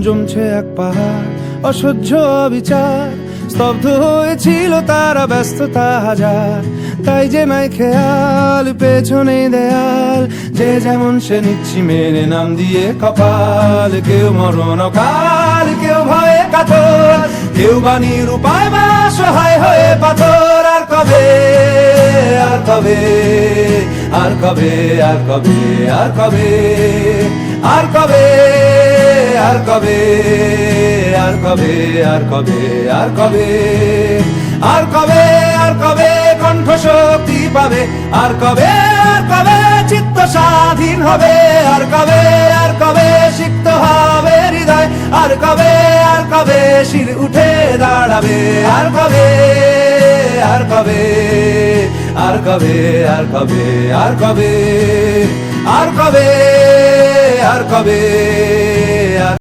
জমছে এক পাহাড় অসহ্য অবিচার, স্তব্ধ হয়েছিল তারা ব্যস্ততা হাজার। তাই যে নাই খেয়াল পেছনে দেয়াল, যে যেমন সে নিচ্ছি মেনে নাম দিয়ে কপাল। কেউ মরণ কাল, কেউ ভয়ে কাতর, কেউ বাণীর উপায় বা সহায় হয়ে পাথর। আর কবে, আর কবে, আর কবে, আর কবে, আর কবে, আর কবে, আর কবে, আর কবে, আর কবে, আর কবে, আর কবে, আর কবে কণ্ঠ শক্তি পাবে? আর কবে, আর কবে চিত্ত স্বাধীন হবে? আর কবে, আর কবে সিক্ত হবে হৃদয়? আর কবে, আর কবে শির উঠে দাঁড়াবে? আর কবে, আর কবে, আর কবে, আর কবে, আর কবে, আর কবে, আর কবে, আর